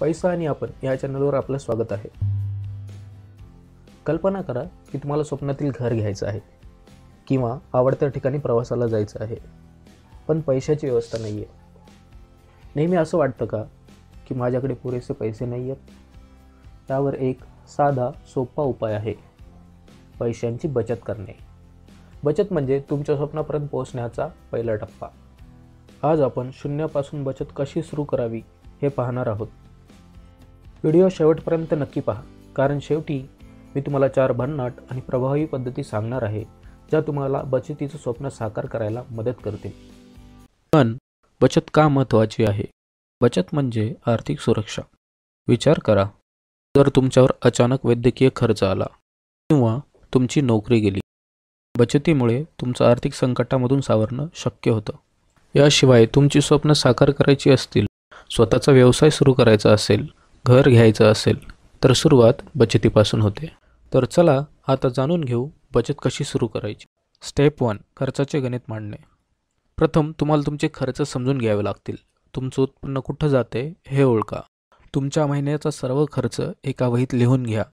पैसा आणि आपण या चॅनलवर आपलं स्वागत आहे। कल्पना करा की तुम्हाला स्वप्नातील घर घ्यायचं आहे किंवा आवडत्या ठिकाणी प्रवासाला जायचं आहे, पण पैशाची व्यवस्था नाहीये। नेहमी असं वाटतं का की माझ्याकडे पुरेसे पैसे नाहीयेत? त्यावर एक साधा सोपा उपाय आहे, पैशांची बचत करणे। बचत म्हणजे तुमच्या स्वप्नापर्यंत पोहोचण्याचा पहिला टप्पा। आज आपण शून्यापासून बचत कशी सुरू करावी हे पाहणार आहोत। व्हिडिओ शेवटपर्यंत नक्की पहा, कारण शेवटी मी तुम्हाला 4 भन्नाट आणि प्रभावी पद्धती सांगणार आहे ज्या तुम्हाला बचतीचं स्वप्न साकार करायला मदत करतील। पण बचत का महत्त्वाची आहे? बचत म्हणजे आर्थिक सुरक्षा। विचार करा, जर तुमच्यावर अचानक वैद्यकीय खर्च आला किंवा तुमची नोकरी गेली, बचतीमुळे तुमचं आर्थिक संकटामधून सावरणं शक्य होतं। याशिवाय तुमची स्वप्न साकार करायची असतील, स्वतःचा व्यवसाय सुरू करायचा असेल, घर घ्यायचं असेल, तर सुरुवात बचतीपासून होते। तर चला आता जाणून घेऊ बचत कशी सुरू करायची। स्टेप 1, खर्चाचे गणित मांडणे। प्रथम तुम्हाला तुमचे खर्च समजून घ्यावे लागतील। तुमचं उत्पन्न कुठं जाते हे ओळखा। तुमच्या महिन्याचा सर्व खर्च एका वहीत लिहून घ्या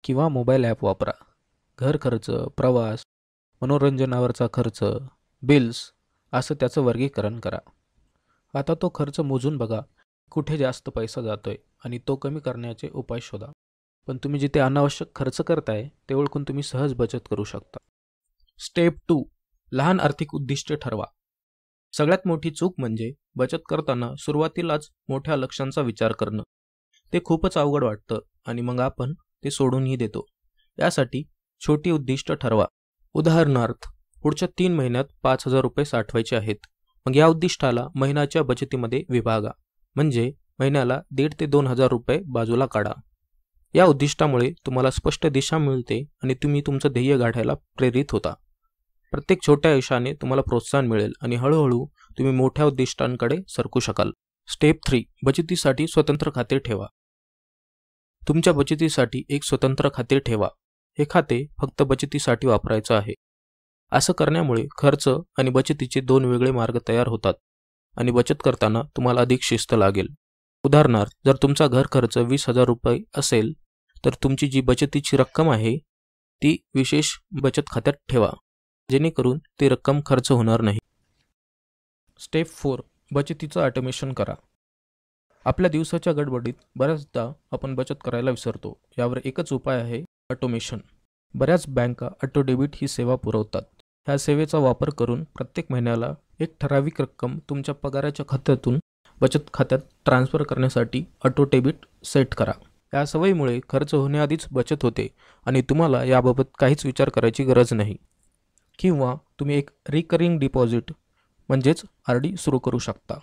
किंवा मोबाईल ॲप वापरा। घर खर्च, प्रवास, मनोरंजनावरचा खर्च, बिल्स असं त्याचं वर्गीकरण करा। आता तो खर्च मोजून बघा, कुठे जास्त पैसा जातोय आणि तो कमी करण्याचे उपाय शोधा। पण तुम्ही जिथे अनावश्यक खर्च करताय ते ओळखून तुम्ही सहज बचत करू शकता। स्टेप 2, लहान आर्थिक उद्दिष्टे ठरवा। सगळ्यात मोठी चूक म्हणजे बचत करताना सुरुवातीलाच मोठ्या लक्ष्यांचा विचार करणं। ते खूपच अवघड वाटतं आणि मग आपण ते सोडूनही देतो। यासाठी छोटी उद्दिष्ट ठरवा। उदाहरणार्थ, पुढच्या 3 महिन्यात 5,000 रुपये साठवायचे आहेत। मग या उद्दिष्टाला महिन्याच्या बचतीमध्ये विभागा, म्हणजे महिन्याला 1,500 ते 2,000 रुपये बाजूला काढा। या उद्दिष्टामुळे तुम्हाला स्पष्ट दिशा मिळते आणि तुम्ही तुमचं ध्येय गाठायला प्रेरित होता। प्रत्येक छोट्या यशाने तुम्हाला प्रोत्साहन मिळेल आणि हळूहळू तुम्ही मोठ्या उद्दिष्टांकडे सरकू शकाल। स्टेप 3, बचतीसाठी स्वतंत्र खाते ठेवा। तुमच्या बचतीसाठी एक स्वतंत्र खाते ठेवा। हे खाते फक्त बचतीसाठी वापरायचं आहे। असं करण्यामुळे खर्च आणि बचतीचे 2 वेगळे मार्ग तयार होतात आणि बचत करताना तुम्हाला अधिक शिस्त लागेल। उदाहरणार्थ, जर तुमचा घर खर्च 20,000 रुपये असेल, तर तुमची जी बचतीची रक्कम आहे ती विशेष बचत खात्यात ठेवा, जेणेकरून ती रक्कम खर्च होणार नाही। स्टेप 4, बचतीचं ऑटोमेशन करा। आपल्या दिवसाच्या गडबडीत बऱ्याचदा आपण बचत करायला विसरतो। यावर एकच उपाय आहे, ऑटोमेशन। बऱ्याच बँका ऑटो डेबिट ही सेवा पुरवतात। ह्या सेवेचा वापर करून प्रत्येक महिन्याला एक ठराविक रक्कम तुमच्या पगाराच्या खात्यातून बचत खात्यात ट्रान्सफर करण्यासाठी ऑटो डेबिट सेट करा। या सवयीमुळे खर्च होण्याआधीच बचत होते आणि तुम्हाला याबाबत काहीच विचार करायची गरज नाही। किंवा तुम्ही एक रिकरिंग डिपॉझिट म्हणजेच RD सुरू करू शकता।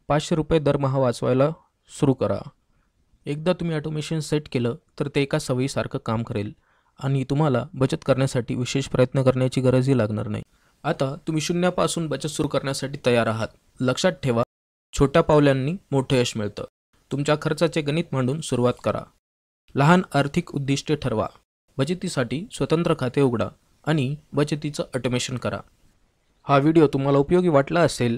500 रुपये दरमहा वाचवायला सुरू करा। एकदा तुम्ही ऑटोमेशन सेट केलं तर ते एका सवयीसारखं काम करेल आणि तुम्हाला बचत करण्यासाठी विशेष प्रयत्न करण्याची गरजही लागणार नाही। आता तुम्ही शून्यापासून बचत सुरू करण्यासाठी तयार आहात। लक्षात ठेवा, छोट्या पावलांनी मोठं यश मिळतं। तुमच्या खर्चाचे गणित मांडून सुरुवात करा। लहान आर्थिक उद्दिष्टे ठरवा। बचतीसाठी स्वतंत्र खाते उघडा आणि बचतीचं ऑटोमेशन करा। हा व्हिडिओ तुम्हाला उपयोगी वाटला असेल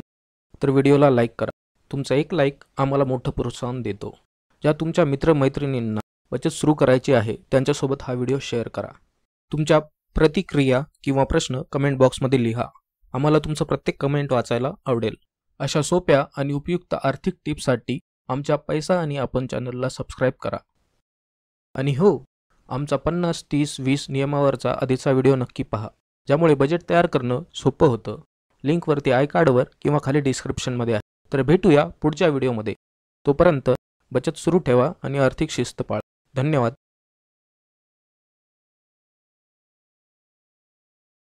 तर व्हिडिओला लाईक करा। तुमचा एक लाईक आम्हाला मोठं प्रोत्साहन देतो। ज्या तुमच्या मित्रमैत्रिणींना बचत सुरू करायची आहे त्यांच्यासोबत हा व्हिडिओ शेअर करा। तुमच्या प्रतिक्रिया किंवा प्रश्न कमेंट बॉक्समध्ये लिहा। आम्हाला तुमचं प्रत्येक कमेंट वाचायला आवडेल। अशा सोप्या आणि उपयुक्त आर्थिक टिप्ससाठी आमच्या पैसा आणि आपण चॅनलला सबस्क्राईब करा। आणि हो, आमचा 50-30-20 नियमावरचा आधीचा व्हिडिओ नक्की पहा, ज्यामुळे बजेट तयार करणं सोपं होतं। लिंक वरती आय कार्डवर किंवा खाली डिस्क्रिप्शनमध्ये आहे। तर भेटूया पुढच्या व्हिडिओमध्ये। तोपर्यंत बचत सुरू ठेवा आणि आर्थिक शिस्त पाळा। धन्यवाद।